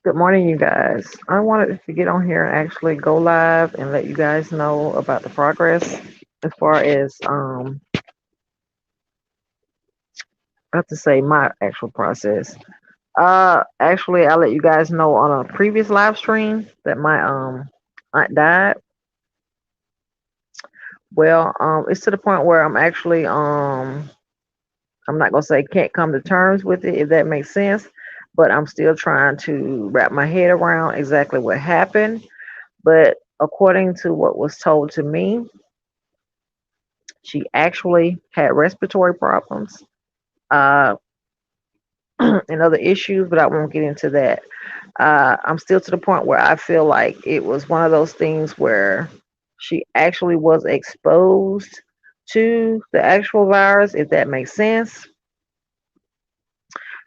Good morning, you guys. I wanted to get on here and actually go live and let you guys know about the progress as far as I have to say my actual process. Actually, I let you guys know on a previous live stream that my aunt died. Well, it's to the point where I'm not gonna say can't come to terms with it, if that makes sense, but I'm still trying to wrap my head around exactly what happened. But according to what was told to me, she actually had respiratory problems uh, and other issues, but I won't get into that. I'm still to the point where I feel like it was one of those things where she actually was exposed to the actual virus, if that makes sense.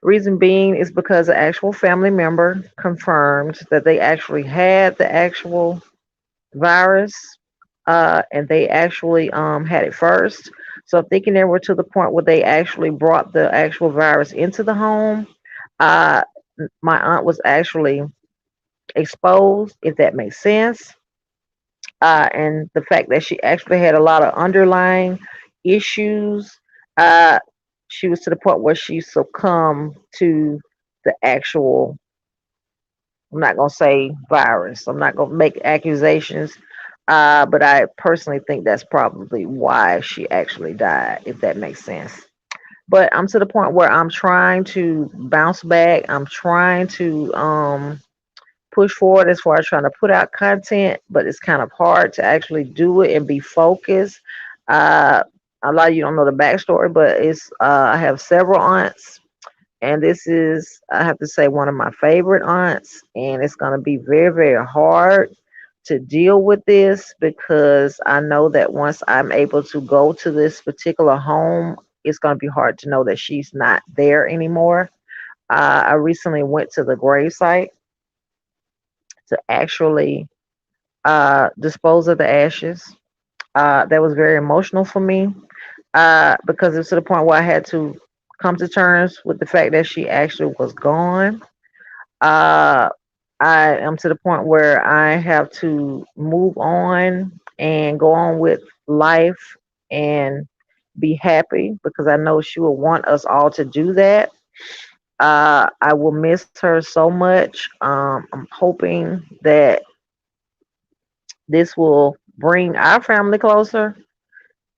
Reason being is because an actual family member confirmed that they actually had the actual virus, and they actually had it first. So thinking they were to the point where they actually brought the actual virus into the home, uh, my aunt was actually exposed, if that makes sense. And the fact that she actually had a lot of underlying issues, uh, she was to the point where she succumbed to the actual, I'm not gonna say virus. I'm not gonna make accusations, but I personally think that's probably why she actually died, if that makes sense. But I'm to the point where I'm trying to bounce back. I'm trying to push forward as far as trying to put out content, but it's kind of hard to actually do it and be focused. Uh, a lot of you don't know the backstory, but it's I have several aunts, and this is, I have to say, one of my favorite aunts, and it's going to be very, very hard to deal with this because I know that once I'm able to go to this particular home, it's going to be hard to know that she's not there anymore. I recently went to the gravesite to actually dispose of the ashes. That was very emotional for me because it's to the point where I had to come to terms with the fact that she actually was gone. Uh, I am to the point where I have to move on and go on with life and be happy because I know she will want us all to do that. I will miss her so much. I'm hoping that this will bring our family closer,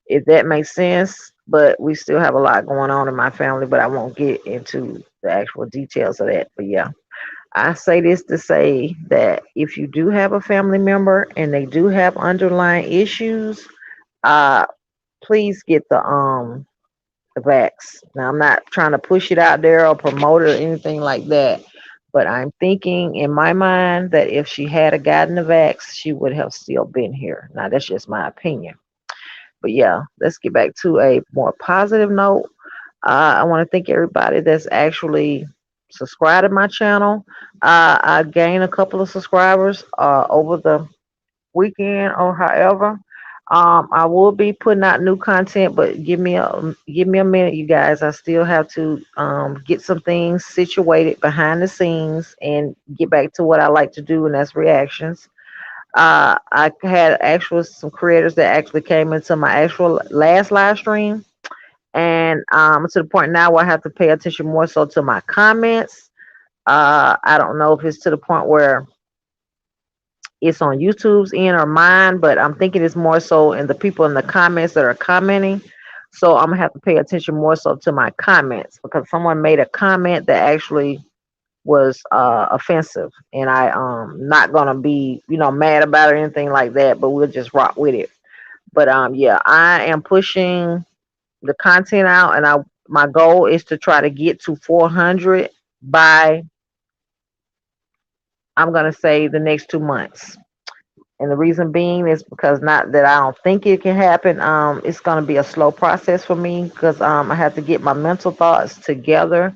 if that makes sense. But we still have a lot going on in my family, but I won't get into the actual details of that. But yeah, I say this to say that if you do have a family member and they do have underlying issues, uh, please get the vax. Now I'm not trying to push it out there or promote it or anything like that, but I'm thinking in my mind that if she had a gotten the vax, she would have still been here. Now that's just my opinion. But yeah, let's get back to a more positive note. I want to thank everybody that's actually subscribed to my channel. I gained a couple of subscribers over the weekend or however. I will be putting out new content, but give me a minute, you guys. I still have to get some things situated behind the scenes and get back to what I like to do, and that's reactions. I had actual some creators that actually came into my actual last live stream, and to the point now where I have to pay attention more so to my comments. I don't know if it's to the point where it's on YouTube's end or mine, but I'm thinking it's more so in the people in the comments that are commenting. So I'm gonna have to pay attention more so to my comments because someone made a comment that actually was offensive, and I not gonna be mad about it or anything like that, but we'll just rock with it. But yeah, I am pushing the content out, and I my goal is to try to get to 400 by, I'm gonna say, the next 2 months. And the reason being is because not that I don't think it can happen. It's gonna be a slow process for me because I have to get my mental thoughts together.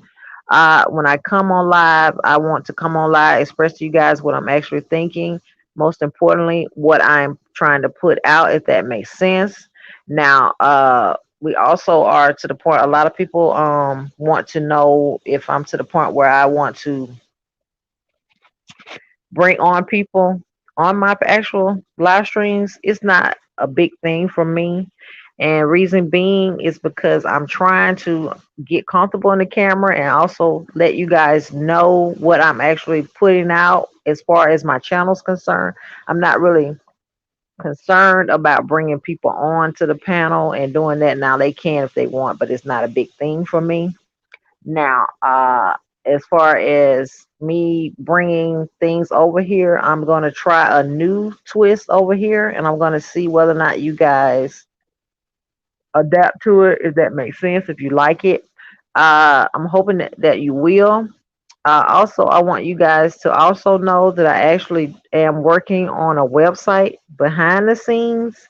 When I come on live, I want to come on live, express to you guys what I'm actually thinking. Most importantly, what I'm trying to put out, if that makes sense. Now, we also are to the point. A lot of people want to know if I'm to the point where I want to bring on people on my actual live streams, it's not a big thing for me. And reason being is because I'm trying to get comfortable in the camera and also let you guys know what I'm actually putting out as far as my channel's concerned. I'm not really concerned about bringing people on to the panel and doing that. Now they can if they want, but it's not a big thing for me. Now, as far as me bringing things over here, I'm going to try a new twist over here, and I'm going to see whether or not you guys adapt to it, if that makes sense, if you like it. I'm hoping that you will. Also, I want you guys to also know that I actually am working on a website behind the scenes.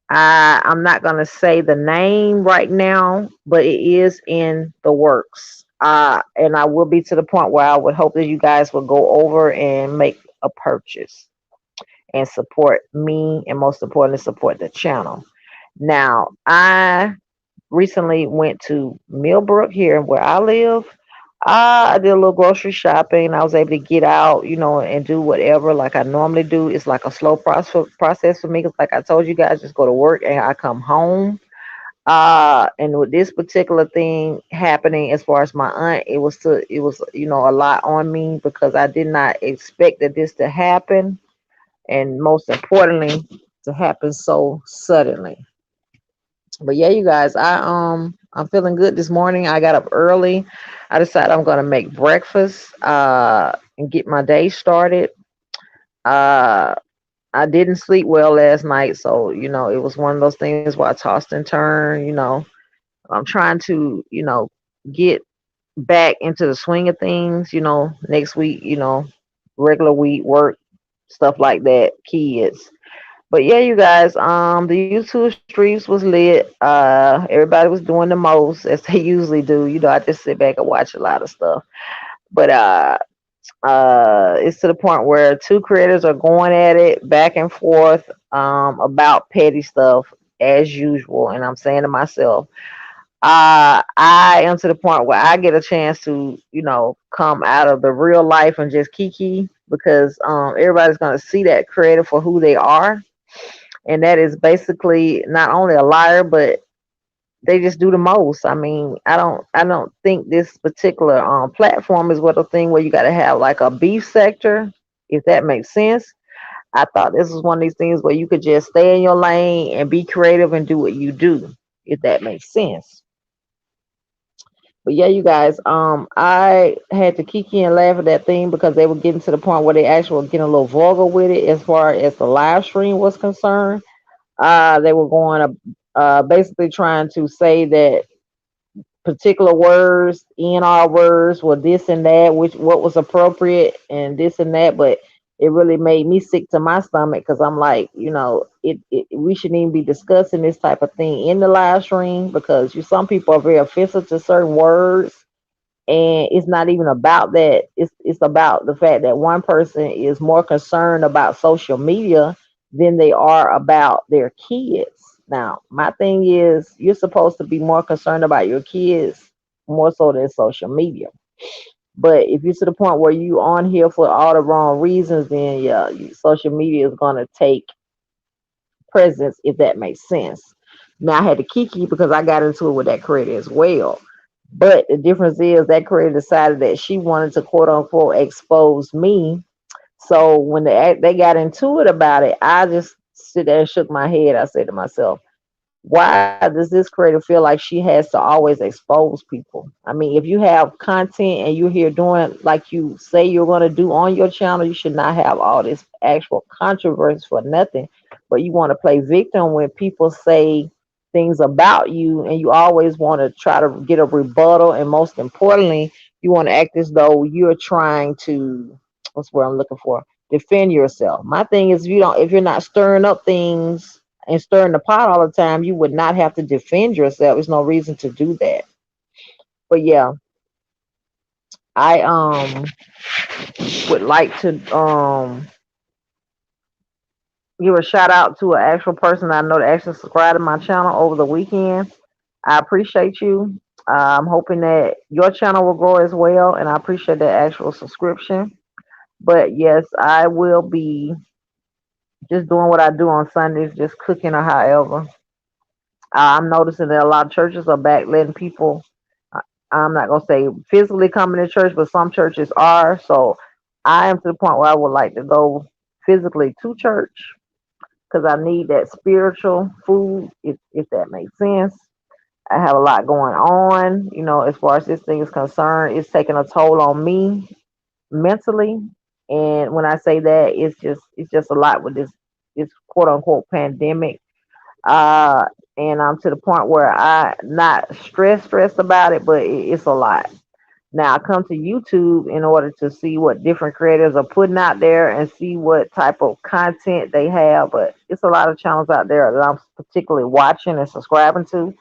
I'm not going to say the name right now, but it is in the works. And I will be to the point where I would hope that you guys will go over and make a purchase and support me, and most importantly, support the channel. Now, I recently went to Millbrook here where I live. I did a little grocery shopping. I was able to get out, and do whatever like I normally do. It's like a slow process for me. Because like I told you guys, just go to work and I come home. And with this particular thing happening, as far as my aunt, it was a lot on me because I did not expect that this to happen, and most importantly, to happen so suddenly. But yeah, you guys, I'm feeling good this morning. I got up early. I decided I'm gonna make breakfast and get my day started. Uh I didn't sleep well last night, so it was one of those things where I tossed and turned. I'm trying to, get back into the swing of things, next week, regular week, work, stuff like that, kids. But yeah, you guys, the YouTube streams was lit. Everybody was doing the most as they usually do. I just sit back and watch a lot of stuff. But it's to the point where two creators are going at it back and forth about petty stuff as usual. And I'm saying to myself, I am to the point where I get a chance to, come out of the real life and just kiki, because everybody's gonna see that creator for who they are, and that is basically not only a liar, but they just do the most. I mean, I don't think this particular platform is what a thing where you got to have like a beef sector, if that makes sense. I thought this was one of these things where you could just stay in your lane and be creative and do what you do, if that makes sense. But yeah, you guys, I had to kiki and laugh at that thing because they were getting to the point where they actually were getting a little vulgar with it as far as the live stream was concerned. They were going to basically trying to say that particular words, ENR words, were this and that, which what was appropriate and this and that, but it really made me sick to my stomach because I'm like, we shouldn't even be discussing this type of thing in the live stream because some people are very offensive to certain words, and it's not even about that. It's about the fact that one person is more concerned about social media than they are about their kids. Now, my thing is, you're supposed to be more concerned about your kids more so than social media. But if you're to the point where you on here for all the wrong reasons, then yeah, social media is gonna take presence, if that makes sense. Now I had to kiki because I got into it with that creator as well. But the difference is that creator decided that she wanted to quote unquote expose me. So when they got into it about it, I just sit there and shook my head. I said to myself, why does this creator feel like she has to always expose people? I mean, if you have content and you're here doing like you say you're going to do on your channel, you should not have all this actual controversy for nothing. But you want to play victim when people say things about you, and you always want to try to get a rebuttal. And most importantly, you want to act as though you're trying to, what's what I'm looking for, defend yourself. My thing is, if you're not stirring up things and stirring the pot all the time, you would not have to defend yourself. There's no reason to do that. But yeah, I would like to give a shout out to an actual person I know that actually subscribed to my channel over the weekend. I appreciate you. I'm hoping that your channel will grow as well, and I appreciate that actual subscription. But yes, I will be just doing what I do on Sundays, just cooking or however. I'm noticing that a lot of churches are back letting people. I- I'm not gonna say physically coming to church, but some churches are. So I am to the point where I would like to go physically to church because I need that spiritual food, if that makes sense. I have a lot going on, as far as this thing is concerned. It's taking a toll on me mentally, and when I say that, it's just a lot with this quote unquote pandemic. uh and I'm to the point where I not stressed about it, but it's a lot. Now I come to YouTube in order to see what different creators are putting out there and see what type of content they have, but it's a lot of channels out there that I'm particularly watching and subscribing to,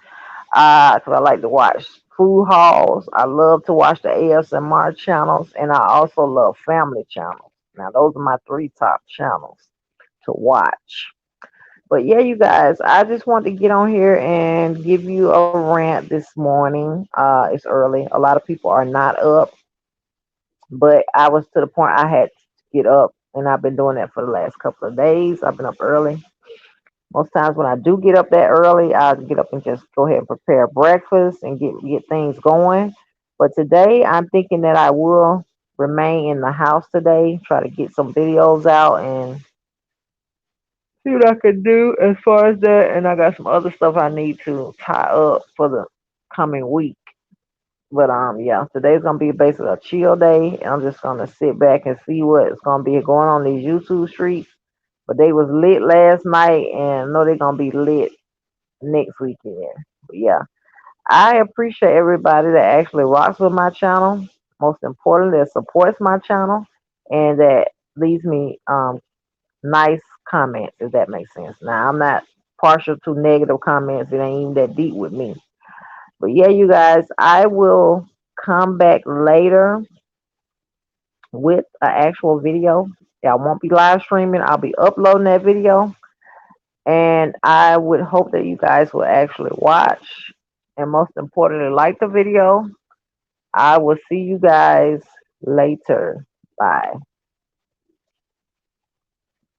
because I like to watch food hauls. I love to watch the ASMR channels, and I also love family channels. Now those are my three top channels to watch. But yeah, you guys, I just want to get on here and give you a rant this morning. It's early. A lot of people are not up, but I was to the point I had to get up, and I've been doing that for the last couple of days. I've been up early. Most times when I do get up that early, I'll get up and just go ahead and prepare breakfast and get things going. But today, I'm thinking that I will remain in the house today, try to get some videos out and see what I can do as far as that. And I got some other stuff I need to tie up for the coming week. But yeah, today's gonna be basically a chill day, and I'm just gonna sit back and see what's gonna be going on these YouTube streets. But they was lit last night, and I know they're gonna be lit next weekend. But yeah, I appreciate everybody that actually rocks with my channel. Most importantly, that supports my channel and that leaves me nice comments, if that makes sense. Now, I'm not partial to negative comments. It ain't even that deep with me. But yeah, you guys, I will come back later with an actual video. Yeah, I won't be live streaming. I'll be uploading that video. And I would hope that you guys will actually watch and most importantly, like the video. I will see you guys later. Bye.